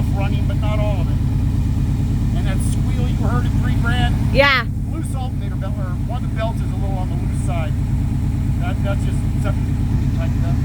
enough running, but not all of it. And that squeal you heard at 3 grand? Yeah. Loose alternator belt, or one of the belts is a little on the loose side. That's just something tightened up.